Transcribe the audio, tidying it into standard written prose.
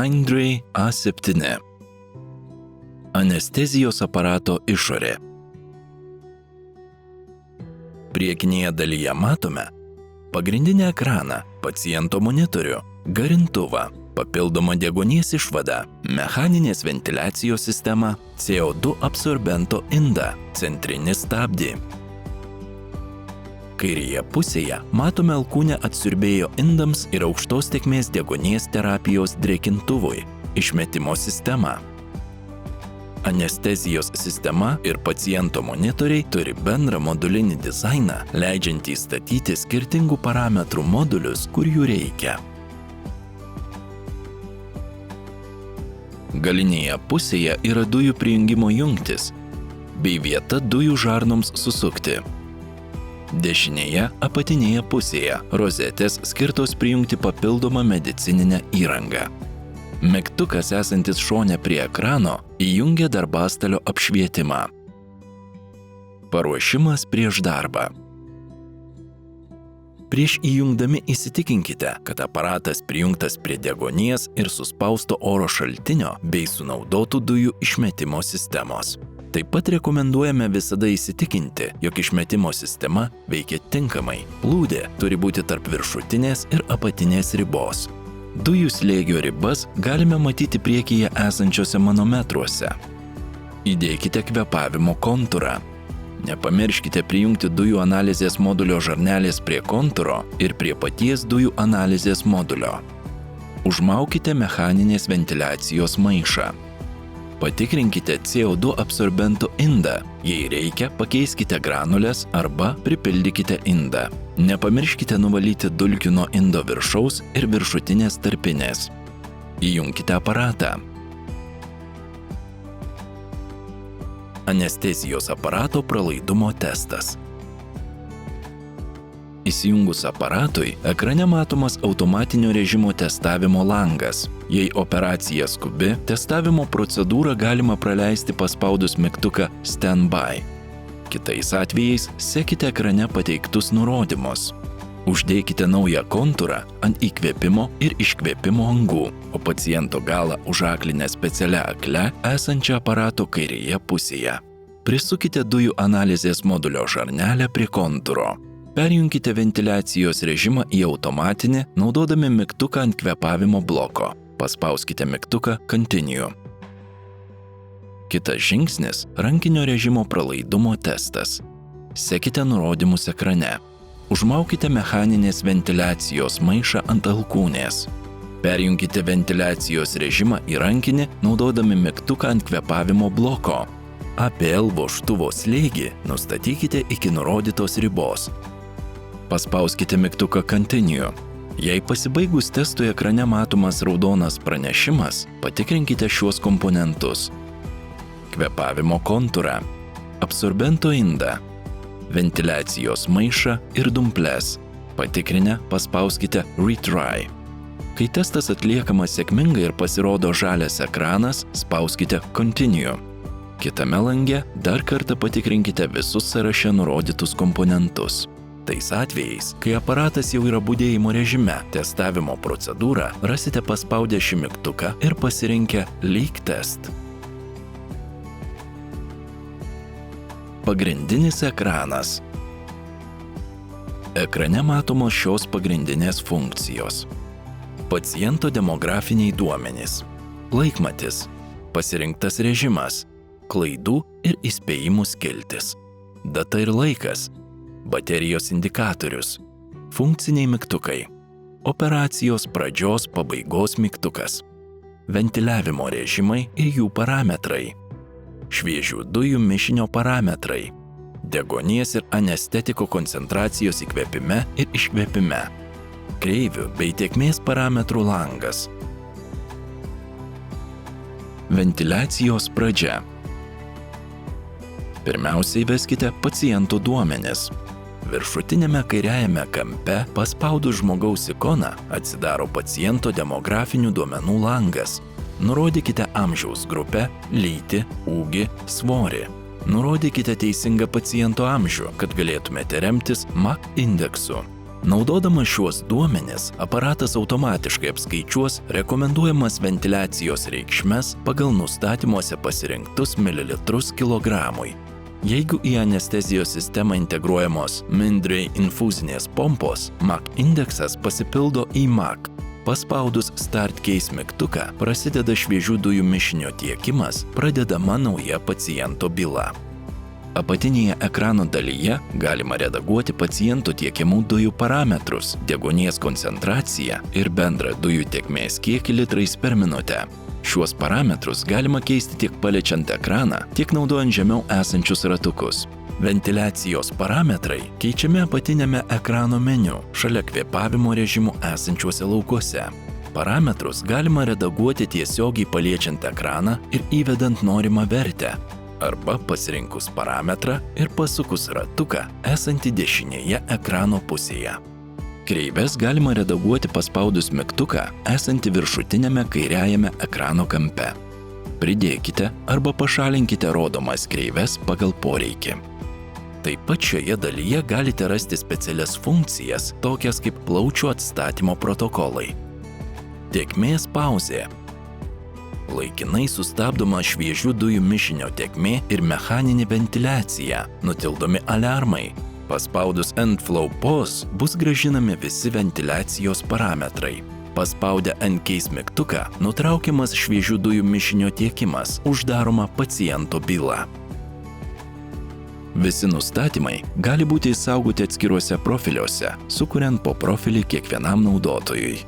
Mindray A7. Anestezijos aparato išorė. Priekinėje dalyje matome pagrindinį ekraną, paciento monitorių, garintuvą, papildomą deguonies išvadą, mechaninės ventiliacijos sistemą, CO2 absorbento indą, centrinį stabdį. Kairėje pusėje matome alkūnę atsiurbėjo indams ir aukštos tėkmės deguonies terapijos drėkintuvui, išmetimo sistemą. Anestezijos sistema ir paciento monitoriai turi bendrą modulinį dizainą, leidžiantį statyti skirtingų parametrų modulius, kur jų reikia. Galinėje pusėje yra dujų prijungimo jungtis bei vieta dujų žarnoms susukti. Dešinėje apatinėje pusėje rozetės skirtos prijungti papildomą medicininę įrangą. Mygtukas esantis šone prie ekrano įjungia darbastalio apšvietimą. Paruošimas prieš darbą. Prieš įjungdami įsitikinkite, kad aparatas prijungtas prie deguonies ir suspausto oro šaltinio bei sunaudotų dujų išmetimo sistemos. Taip pat rekomenduojame visada įsitikinti, jog išmetimo sistema veikia tinkamai. Plūdė turi būti tarp viršutinės ir apatinės ribos. Dujų slėgio ribas galime matyti priekyje esančiuose manometruose. Įdėkite kvėpavimo kontūrą. Nepamirškite prijungti dujų analizės modulio žarnelės prie kontūro ir prie paties dujų analizės modulio. Užmaukite mechaninės ventiliacijos maišą. Patikrinkite CO2 absorbento indą. Jei reikia, pakeiskite granulės arba pripildykite indą. Nepamirškite nuvalyti dulkių nuo indo viršaus ir viršutinės tarpinės. Įjunkite aparatą. Anestezijos aparato pralaidumo testas. Įsijungus aparatui, ekrane matomas automatinio režimo testavimo langas. Jei operacija skubi, testavimo procedūrą galima praleisti paspaudus mygtuką Standby. Kitais atvejais sekite ekrane pateiktus nurodymus. Uždėkite naują kontūrą ant įkvėpimo ir iškvėpimo angų, o paciento galą užaklinę specialia akle esančią aparato kairėje pusėje. Prisukite dujų analizės modulio žarnelę prie kontūro. Perjunkite ventiliacijos režimą į automatinį, naudodami mygtuką ant kvėpavimo bloko. Paspauskite mygtuką Continue. Kitas žingsnis – rankinio režimo pralaidumo testas. Sekite nurodymus ekrane. Užmaukite mechaninės ventiliacijos maišą ant alkūnės. Perjunkite ventiliacijos režimą į rankinį, naudodami mygtuką ant kvėpavimo bloko. APL vožtuvo slėgį nustatykite iki nurodytos ribos. Paspauskite mygtuką Continue. Jei pasibaigus testui ekrane matomas raudonas pranešimas, patikrinkite šiuos komponentus. Kvėpavimo kontūrą, absorbento indą, ventiliacijos maišą ir dumples. Patikrinę, paspauskite Retry. Kai testas atliekamas sėkmingai ir pasirodo žalias ekranas, spauskite Continue. Kitame lange dar kartą patikrinkite visus sąraše nurodytus komponentus. Tais atvejais, kai aparatas jau yra budėjimo režime, testavimo procedūrą rasite paspaudę šį mygtuką ir pasirinkę Leak Test. Pagrindinis ekranas. Ekrane matomos šios pagrindinės funkcijos. Paciento demografiniai duomenys. Laikmatis. Pasirinktas režimas. Klaidų ir įspėjimų skiltis. Data ir laikas. Baterijos indikatorius. Funkciniai mygtukai. Operacijos pradžios pabaigos mygtukas. Ventiliavimo režimai ir jų parametrai. Šviežių dujų mišinio parametrai. Deguonies ir anestetiko koncentracijos įkvėpime ir iškvėpime. Kreivių bei tėkmės parametrų langas. Ventiliacijos pradžia. Pirmiausiai įveskite paciento duomenis. Viršutinėme kairiajame kampe paspaudus žmogaus ikoną atsidaro paciento demografinių duomenų langas. Nurodykite amžiaus grupę, lytį, ūgį, svorį. Nurodykite teisingą paciento amžių, kad galėtumėte remtis MAC indeksu. Naudodamas šiuos duomenis, aparatas automatiškai apskaičiuos rekomenduojamas ventiliacijos reikšmes pagal nustatymuose pasirinktus mililitrus kilogramui. Jeigu į anestezijos sistemą integruojamos Mindray infuzinės pompos, MAC indeksas pasipildo į MAC. Paspaudus Start Case mygtuką prasideda šviežių dujų mišinio tiekimas, pradedama nauja paciento byla. Apatinėje ekrano dalyje galima redaguoti paciento tiekiamų dujų parametrus, deguonies koncentraciją ir bendrą dujų tėkmės kiekį litrais per minutę. Šiuos parametrus galima keisti tiek paliečiant ekraną, tiek naudojant žemiau esančius ratukus. Ventiliacijos parametrai keičiami apatinėme ekrano meniu, šalia kvėpavimo režimų esančiuose laukuose. Parametrus galima redaguoti tiesiogiai paliečiant ekraną ir įvedant norimą vertę, arba pasirinkus parametrą ir pasukus ratuką esantį dešinėje ekrano pusėje. Kreives galima redaguoti paspaudus mygtuką esantį viršutinėme kairiajame ekrano kampe. Pridėkite arba pašalinkite rodomas kreives pagal poreikį. Taip pat šioje dalyje galite rasti specialias funkcijas, tokias kaip plaučių atstatymo protokolai. Tėkmės pauzė. Laikinai sustabdoma šviežių dujų mišinio tėkmė ir mechaninė ventiliacija, nutildomi aliarmai. Paspaudus End Flow Pause bus grąžinami visi ventiliacijos parametrai. Paspaudę End Case mygtuką nutraukiamas šviežių dujų mišinio tiekimas, uždaroma paciento byla. Visi nustatymai gali būti išsaugoti atskiruose profiliuose, sukuriant po profilį kiekvienam naudotojui.